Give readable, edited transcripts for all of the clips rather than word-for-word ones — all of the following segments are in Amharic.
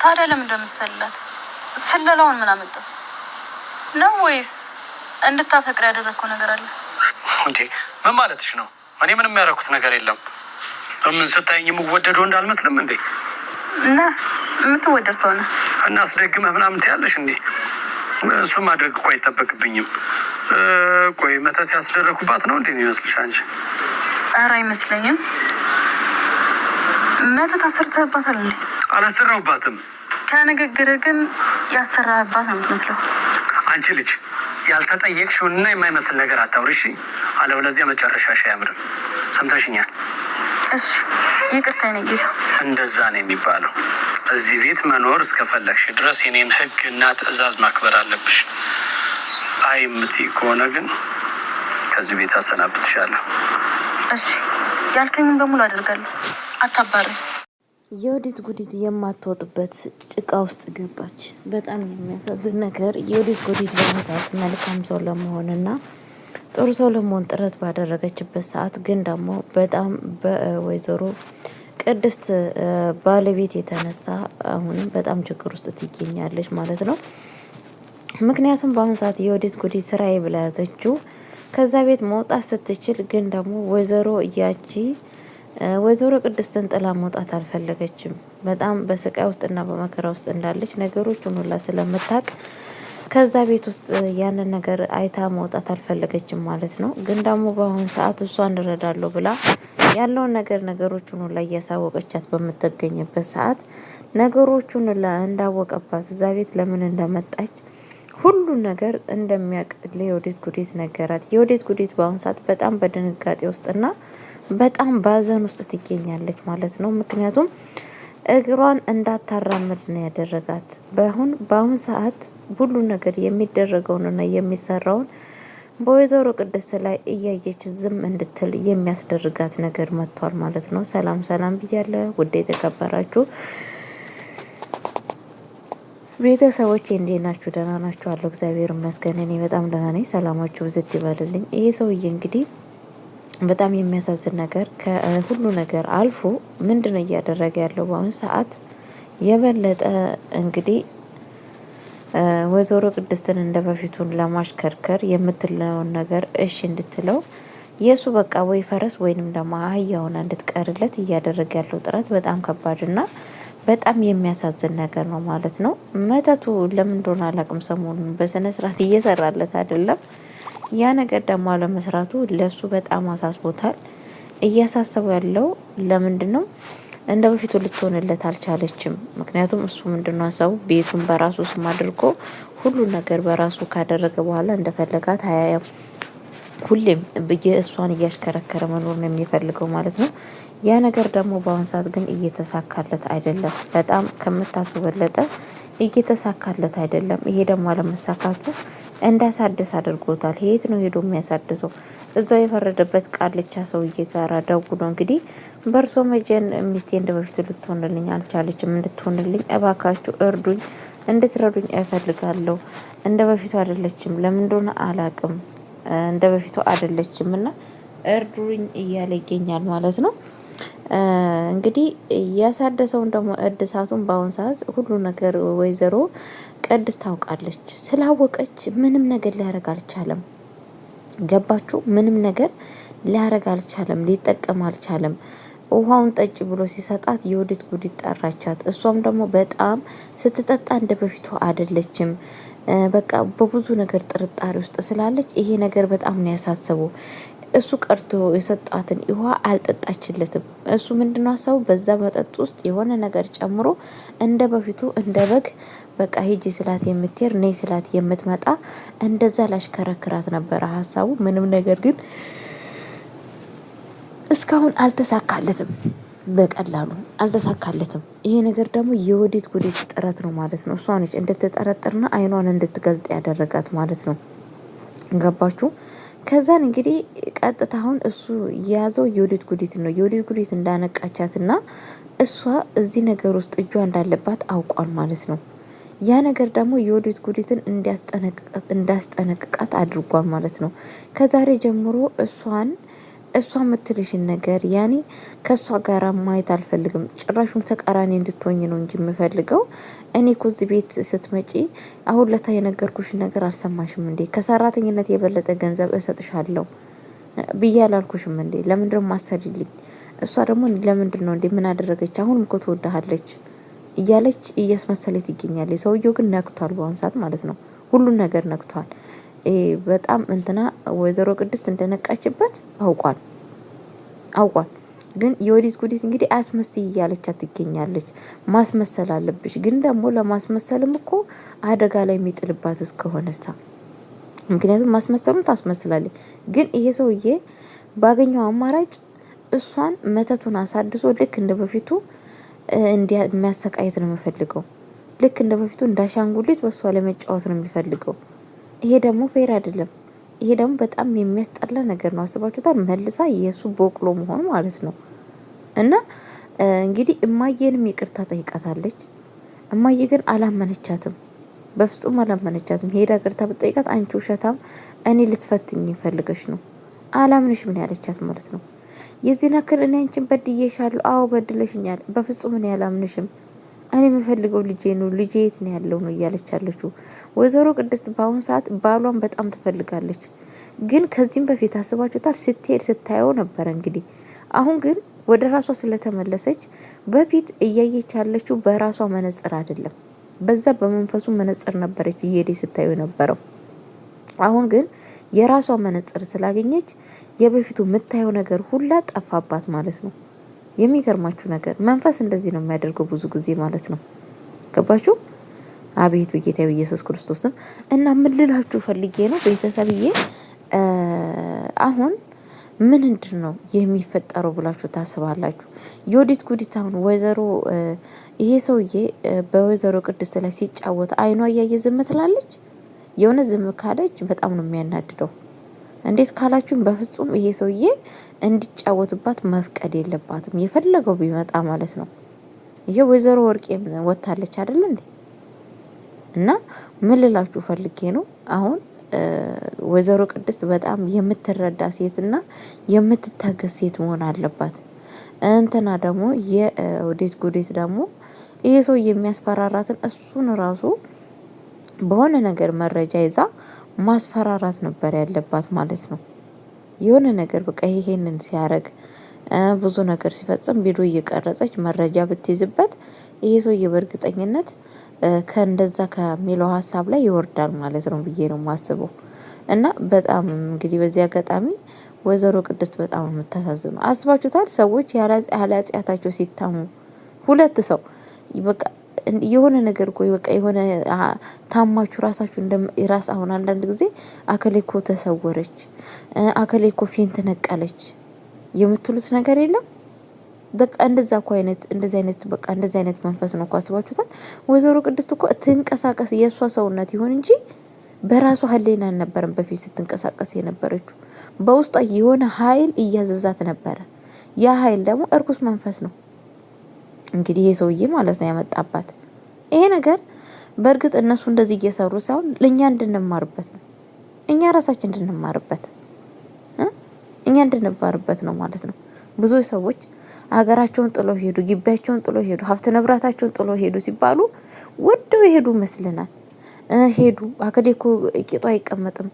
ታዲያ ለምን እንደምትሰላት ስለላውን ምን አመጣው ነው ወይስ እንድታፈቅር ያደረከው ነገር አለ እንዴ? ምን ማለትሽ ነው? እኔ ምንም ያደረኩት ነገር የለም። ምን ስታይኝ የምወደደው እንዳልመስልም እንዴ? እና የምትወደድ ሰው ነህ እና አስደግመህ ምናምን ትያለሽ እንዴ? እሱ ማድረግ እኮ አይጠበቅብኝም። ቆይ መተት ያስደረኩባት ነው እንዴ የሚመስልሽ አንቺ? ኧረ አይመስለኝም። መተት አሰርተህባታል እንዴ? አላሰራሁባትም። ከንግግርህ ግን ያሰራህባት ነው የምትመስለው። አንቺ ልጅ ያልተጠየቅሽውን እና የማይመስል ነገር አታውሪ እሺ? አለበለዚያ መጨረሻሽ አያምርም። ሰምተሽኛል? እሺ ይቅርታ የኔ ጌታ። እንደዛ ነው የሚባለው። እዚህ ቤት መኖር እስከፈለግሽ ድረስ የኔን ሕግ እና ትዕዛዝ ማክበር አለብሽ። አይ የምትይ ከሆነ ግን ከዚህ ቤት አሰናብትሻለሁ። እሺ ያልከኝን በሙሉ አደርጋለሁ። አታባሪ። የወዲት ጉዲት የማትወጥበት ጭቃ ውስጥ ገባች። በጣም የሚያሳዝን ነገር የወዲት ጉዲት በመሳት መልካም ሰው ለመሆንና ጥሩ ሰው ለመሆን ጥረት ባደረገችበት ሰዓት ግን ደግሞ በጣም በወይዘሮ ቅድስት ባለቤት የተነሳ አሁንም በጣም ችግር ውስጥ ትገኛለች ማለት ነው። ምክንያቱም በአሁኑ ሰዓት የወዲት ጉዲት ስራዬ ብላ ያዘችው ከዛ ቤት መውጣት ስትችል ግን ደግሞ ወይዘሮ ቅድስትን ጥላ መውጣት አልፈለገችም። በጣም በስቃይ ውስጥና በመከራ ውስጥ እንዳለች ነገሮችን ሁላ ስለምታውቅ ከዛ ቤት ውስጥ ያንን ነገር አይታ መውጣት አልፈለገችም ማለት ነው። ግን ደግሞ በአሁኑ ሰዓት እሷ እንረዳለሁ ብላ ያለውን ነገሮችን ሁላ እያሳወቀቻት በምትገኝበት ሰዓት ነገሮቹን እንዳወቀባት እዛ ቤት ለምን እንደመጣች ሁሉ ነገር እንደሚያውቅ ለየወዲት ጉዲት ነገራት። የወዲት ጉዲት በአሁኑ ሰዓት በጣም በድንጋጤ ውስጥና በጣም ባዘን ውስጥ ትገኛለች ማለት ነው። ምክንያቱም እግሯን እንዳታራምድ ነው ያደረጋት። በአሁን ሰዓት ሁሉ ነገር የሚደረገውንና የሚሰራውን በወይዘሮ ቅድስት ላይ እያየች ዝም እንድትል የሚያስደርጋት ነገር መጥቷል ማለት ነው። ሰላም ሰላም ብያለሁ ውድ የተከበራችሁ ቤተሰቦቼ እንዴት ናችሁ? ደህና ናችሁ? አለሁ እግዚአብሔር ይመስገን እኔ በጣም ደህና ነኝ። ሰላማችሁ ብዝት ይበልልኝ። ይሄ ሰውዬ እንግዲህ በጣም የሚያሳዝን ነገር ከሁሉ ነገር አልፎ ምንድነው እያደረገ ያለው በአሁኑ ሰዓት የበለጠ እንግዲህ ወይዘሮ ቅድስትን እንደ በፊቱን ለማሽከርከር የምትለውን ነገር እሺ እንድትለው የሱ በቃ ወይ ፈረስ ወይንም ደግሞ አህያ ሆና እንድትቀርለት እያደረገ ያለው ጥረት በጣም ከባድና በጣም የሚያሳዝን ነገር ነው ማለት ነው። መተቱ ለምን እንደሆነ አላውቅም። ሰሞኑን በስነ ስርዓት እየሰራለት አይደለም። ያ ነገር ደግሞ አለመስራቱ ለሱ በጣም አሳስቦታል። እያሳሰበው ያለው ለምንድነው እንደ በፊቱ ልትሆንለት አልቻለችም። ምክንያቱም እሱ ምንድነው ሀሳቡ ቤቱን በራሱ ስም አድርጎ ሁሉ ነገር በራሱ ካደረገ በኋላ እንደፈለጋት አያያም። ሁሌም እሷን እያሽከረከረ መኖር ነው የሚፈልገው ማለት ነው። ያ ነገር ደግሞ በአሁን ሰዓት ግን እየተሳካለት አይደለም። በጣም ከምታስበው በለጠ እየተሳካለት አይደለም። ይሄ ደግሞ አለመሳካቱ እንዳሳድስ አድርጎታል። የት ነው ሄዶ የሚያሳድሰው? እዛው የፈረደበት ቃልቻ ሰውዬ ጋር ደውሎ እንግዲህ በእርሶ መጀን ሚስቴ እንደ በፊቱ ልትሆንልኝ አልቻለችም፣ እንድትሆንልኝ እባካችሁ እርዱኝ፣ እንድትረዱኝ እፈልጋለሁ። እንደ በፊቱ አይደለችም፣ ለምን እንደሆነ አላቅም፣ እንደ በፊቱ አይደለችም እና እርዱኝ እያለ ይገኛል ማለት ነው። እንግዲህ ያሳደሰውን ደግሞ እድሳቱን በአሁን ሰዓት ሁሉ ነገር ወይዘሮ ቅድስት ታውቃለች። ስላወቀች ምንም ነገር ሊያደርግ አልቻለም። ገባችሁ? ምንም ነገር ሊያደርግ አልቻለም፣ ሊጠቀም አልቻለም። ውሃውን ጠጭ ብሎ ሲሰጣት የወዲት ጉዲት ጠራቻት። እሷም ደግሞ በጣም ስትጠጣ እንደ በፊቱ አይደለችም። በቃ በብዙ ነገር ጥርጣሬ ውስጥ ስላለች ይሄ ነገር በጣም ነው ያሳሰበው። እሱ ቀርቶ የሰጣትን ውሃ አልጠጣችለትም። እሱ ምንድነው ሀሳቡ በዛ መጠጥ ውስጥ የሆነ ነገር ጨምሮ እንደ በፊቱ እንደ በግ በቃ ሂጂ ስላት የምትሄድ ነይ ስላት የምትመጣ እንደዛ ላሽከረክራት ነበረ ሀሳቡ። ምንም ነገር ግን እስካሁን አልተሳካለትም፣ በቀላሉ አልተሳካለትም። ይሄ ነገር ደግሞ የወዲት ጉዲት ጥረት ነው ማለት ነው። እሷ ነች እንድትጠረጥርና አይኗን እንድትገልጥ ያደረጋት ማለት ነው። ገባችሁ? ከዛን እንግዲህ ቀጥታ አሁን እሱ የያዘው የወዲት ጉዲት ነው። የወዲት ጉዲት እንዳነቃቻትና እሷ እዚህ ነገር ውስጥ እጇ እንዳለባት አውቋል ማለት ነው። ያ ነገር ደግሞ የወዲት ጉዲትን እንዳስጠነቅቃት አድርጓል ማለት ነው። ከዛሬ ጀምሮ እሷን እሷ የምትልሽን ነገር ያኔ ከእሷ ጋር ማየት አልፈልግም። ጭራሹን ተቃራኒ እንድትሆኝ ነው እንጂ የምፈልገው። እኔ እኮ እዚህ ቤት ስትመጪ አሁን ለታ የነገርኩሽን ነገር አልሰማሽም እንዴ? ከሰራተኝነት የበለጠ ገንዘብ እሰጥሻለሁ ብዬ አላልኩሽም እንዴ? ለምንድነው ማሰሪልኝ? እሷ ደግሞ ለምንድን ነው እንዴ? ምን አደረገች? አሁንም እኮ ትወዳሃለች እያለች እያስመሰለች ይገኛል። ሰውየው ግን ነክቷል፣ በአሁን ሰዓት ማለት ነው። ሁሉን ነገር ነክቷል። በጣም እንትና ወይዘሮ ቅድስት እንደነቃችበት አውቋል። ግን የወዲት ጉዲት እንግዲህ አስመስይ እያለቻት ትገኛለች። ማስመሰል አለብሽ። ግን ደግሞ ለማስመሰልም እኮ አደጋ ላይ የሚጥልባት እስከሆነስታ ምክንያቱም ማስመሰሉን ታስመስላለች። ግን ይሄ ሰውዬ ባገኘው አማራጭ እሷን መተቱን አሳድሶ ልክ እንደ በፊቱ የሚያሰቃየት ነው የሚፈልገው። ልክ እንደ በፊቱ እንዳሻንጉሊት በሷ ለመጫወት ነው የሚፈልገው። ይሄ ደግሞ ፌር አይደለም። ይሄ ደግሞ በጣም የሚያስጠላ ነገር ነው። አስባችሁታል? መልሳ የሱ በቅሎ መሆን ማለት ነው። እና እንግዲህ እማዬንም ይቅርታ ጠይቃታለች። እማዬ ግን አላመነቻትም፣ በፍጹም አላመነቻትም። ሄዳ ይቅርታ ብትጠይቃት አንቺ ውሸታም፣ እኔ ልትፈትኝ ፈልገሽ ነው አላምንሽ ምን ያለቻት ማለት ነው። የዚህ ነክር እኔ አንቺን በድዬሻለሁ። አዎ በድለሽኛል። በፍጹም እኔ አላምንሽም። እኔ የምፈልገው ልጄ ነው፣ ልጄ የት ነው ያለው ነው እያለች ያለችው ወይዘሮ ቅድስት። በአሁን ሰዓት ባሏን በጣም ትፈልጋለች። ግን ከዚህም በፊት አስባችሁታል? ስትሄድ ስታየው ነበረ እንግዲህ። አሁን ግን ወደ ራሷ ስለተመለሰች በፊት እያየች ያለችው በራሷ መነጽር አይደለም፣ በዛ በመንፈሱ መነጽር ነበረች እየሄደ ስታየው ነበረው። አሁን ግን የራሷ መነጽር ስላገኘች የበፊቱ የምታየው ነገር ሁላ ጠፋባት ማለት ነው። የሚገርማችሁ ነገር መንፈስ እንደዚህ ነው የሚያደርገው ብዙ ጊዜ ማለት ነው። ገባችሁ? አቤት በጌታ በኢየሱስ ክርስቶስም። እና ምን ልላችሁ ፈልጌ ነው ቤተሰብዬ፣ አሁን ምንድን ነው የሚፈጠረው ብላችሁ ታስባላችሁ? የወዲት ጉዲት አሁን ወይዘሮ ይሄ ሰውዬ በወይዘሮ ቅድስት ላይ ሲጫወት አይኗ እያየ ዝም ትላለች። የሆነ ዝም ካለች በጣም ነው የሚያናድደው። እንዴት ካላችሁም በፍጹም ይሄ ሰውዬ እንዲጫወትባት መፍቀድ የለባትም፣ የፈለገው ቢመጣ ማለት ነው። ይሄ ወይዘሮ ወርቄ ወታለች አይደል እንዴ? እና ምን ልላችሁ ፈልጌ ነው አሁን ወይዘሮ ቅድስት በጣም የምትረዳ ሴትና የምትታገስ ሴት መሆን አለባት። እንትና ደግሞ የወዴት ጉዴት ደግሞ ይሄ ሰው የሚያስፈራራትን እሱን ራሱ በሆነ ነገር መረጃ ይዛ ማስፈራራት ነበር ያለባት ማለት ነው። የሆነ ነገር በቃ ይሄንን ሲያረግ ብዙ ነገር ሲፈጽም ቪዲዮ እየቀረጸች መረጃ ብትይዝበት ይሄ ሰውዬ በእርግጠኝነት ከእንደዛ ከሚለው ሀሳብ ላይ ይወርዳል ማለት ነው ብዬ ነው የማስበው። እና በጣም እንግዲህ በዚህ አጋጣሚ ወይዘሮ ቅድስት በጣም የምታሳዝነው አስባችሁታል? ሰዎች ያለ ኃጢአታቸው ሲታሙ ሁለት ሰው በቃ የሆነ ነገር እኮ በቃ የሆነ ታማችሁ ራሳችሁ ራስ አሁን አንዳንድ ጊዜ አከሌ እኮ ተሰወረች፣ አከሌ እኮ ፌንት ነቀለች የምትሉት ነገር የለም። በቃ እንደዛ እኮ እንደዚህ አይነት መንፈስ ነው እኮ አስባችሁታል? ወይዘሮ ቅድስት እኮ ትንቀሳቀስ የእሷ ሰውነት ይሆን እንጂ በራሷ ህሊና አልነበረም በፊት ስትንቀሳቀስ የነበረችው። በውስጧ የሆነ ኃይል እያዘዛት ነበረ። ያ ኃይል ደግሞ እርኩስ መንፈስ ነው እንግዲህ ይሄ ሰውዬ ማለት ነው ያመጣባት። ይሄ ነገር በእርግጥ እነሱ እንደዚህ እየሰሩ ሳይሆን ለእኛ እንድንማርበት ነው፣ እኛ ራሳችን እንድንማርበት ነው ማለት ነው። ብዙ ሰዎች ሀገራቸውን ጥሎ ሄዱ፣ ግቢያቸውን ጥሎ ሄዱ፣ ሀብት ንብረታቸውን ጥሎ ሄዱ ሲባሉ ወደው የሄዱ መስልናል። ሄዱ አከሌ እኮ ቂጡ አይቀመጥም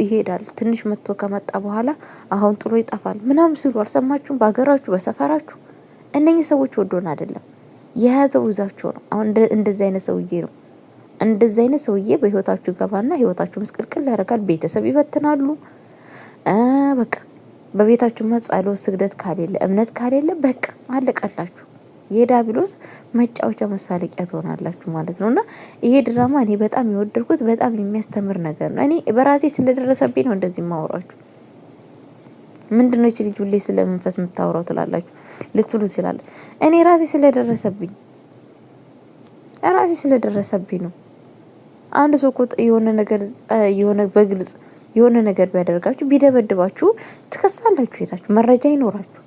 ይሄዳል፣ ትንሽ መጥቶ ከመጣ በኋላ አሁን ጥሎ ይጠፋል ምናምን ሲሉ አልሰማችሁም? በሀገራችሁ በሰፈራችሁ እነኚህ ሰዎች ወዶን አይደለም የያዘው ይዛቸው ነው። አሁን እንደዚህ አይነት ሰውዬ ነው። እንደዚህ አይነት ሰውዬ በህይወታችሁ ገባና ህይወታችሁ ምስቅልቅል ያደርጋል። ቤተሰብ ይበትናሉ። በቃ በቤታችሁ ጸሎት፣ ስግደት ካሌለ፣ እምነት ካሌለ በቃ አለቀላችሁ። የዲያብሎስ መጫወቻ መሳለቂያ ትሆናላችሁ ማለት ነው። እና ይሄ ድራማ እኔ በጣም የወደድኩት በጣም የሚያስተምር ነገር ነው። እኔ በራሴ ስለደረሰብኝ ነው እንደዚህ ማወራችሁ። ምንድነው እቺ ልጅ ሁሌ ስለመንፈስ የምታወራው ትላላችሁ ልትሉ ይችላል። እኔ ራሴ ስለደረሰብኝ ነው። አንድ ሰው እኮ የሆነ በግልጽ የሆነ ነገር ቢያደርጋችሁ ቢደበድባችሁ ትከሳላችሁ፣ ሄዳችሁ መረጃ ይኖራችሁ።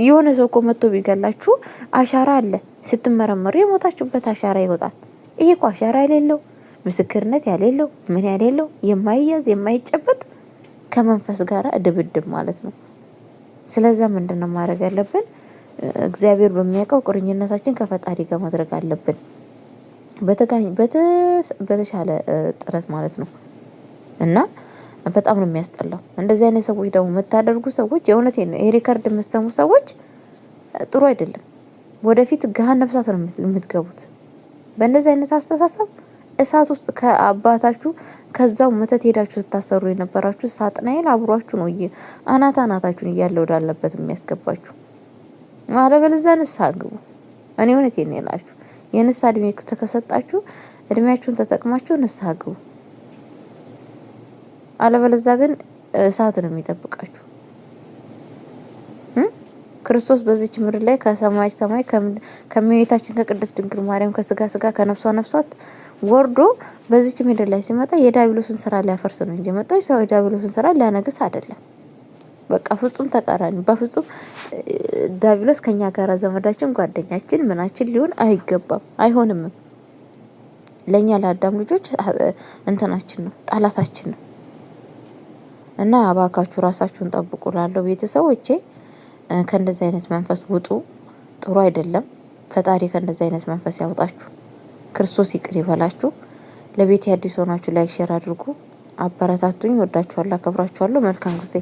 የሆነ ሰው እኮ መጥቶ ቢገላችሁ አሻራ አለ፣ ስትመረመሩ የሞታችሁበት አሻራ ይወጣል። ይሄ እኮ አሻራ የሌለው ምስክርነት ያሌለው ምን ያሌለው የማይያዝ የማይጨበጥ ከመንፈስ ጋር ድብድብ ማለት ነው። ስለዛ ምንድነው ማድረግ ያለብን? እግዚአብሔር በሚያውቀው ቁርኝነታችን ከፈጣሪ ጋር ማድረግ አለብን። በተሻለ ጥረት ማለት ነው። እና በጣም ነው የሚያስጠላው። እንደዚህ አይነት ሰዎች ደግሞ የምታደርጉ ሰዎች የእውነቴን ነው። ይሄ ሪከርድ የምትሰሙ ሰዎች ጥሩ አይደለም። ወደፊት ገሃነመ እሳት ነው የምትገቡት። በእንደዚህ አይነት አስተሳሰብ እሳት ውስጥ ከአባታችሁ ከዛው መተት ሄዳችሁ ስታሰሩ የነበራችሁ ሳጥናኤል አብሯችሁ ነው አናታችሁን እያለ ወዳለበት የሚያስገባችሁ። አለበለዚያ ንስሐ ግቡ። እኔ እውነቴን ነው ያላችሁ። የንስሐ እድሜ ከተሰጣችሁ እድሜያችሁን ተጠቅማችሁ ንስሐ ግቡ። አለበለዚያ ግን እሳት ነው የሚጠብቃችሁ። ክርስቶስ በዚች ምድር ላይ ከሰማይ ሰማይ ከእመቤታችን ከቅድስት ድንግል ማርያም ከስጋ ስጋ ከነፍሷ ነፍሳት ወርዶ በዚች ምድር ላይ ሲመጣ የዲያብሎስን ስራ ሊያፈርስ ነው እንጂ መጣው ሰው የዲያብሎስን ስራ ሊያነግስ አይደለም። በቃ ፍጹም ተቃራኒ። በፍጹም ዲያብሎስ ከኛ ጋር ዘመዳችን፣ ጓደኛችን፣ ምናችን ሊሆን አይገባም፣ አይሆንም። ለኛ ለአዳም ልጆች እንትናችን ነው፣ ጠላታችን ነው። እና አባካችሁ ራሳችሁን ጠብቁ። ላለው ቤተሰቦቼ ከእንደዚህ አይነት መንፈስ ውጡ። ጥሩ አይደለም። ፈጣሪ ከእንደዚህ አይነት መንፈስ ያውጣችሁ። ክርስቶስ ይቅር ይበላችሁ። ለቤት አዲስ ሆናችሁ ላይክ ሼር አድርጉ። አበረታቱኝ። ወዳችኋለሁ፣ አከብራችኋለሁ። መልካም ጊዜ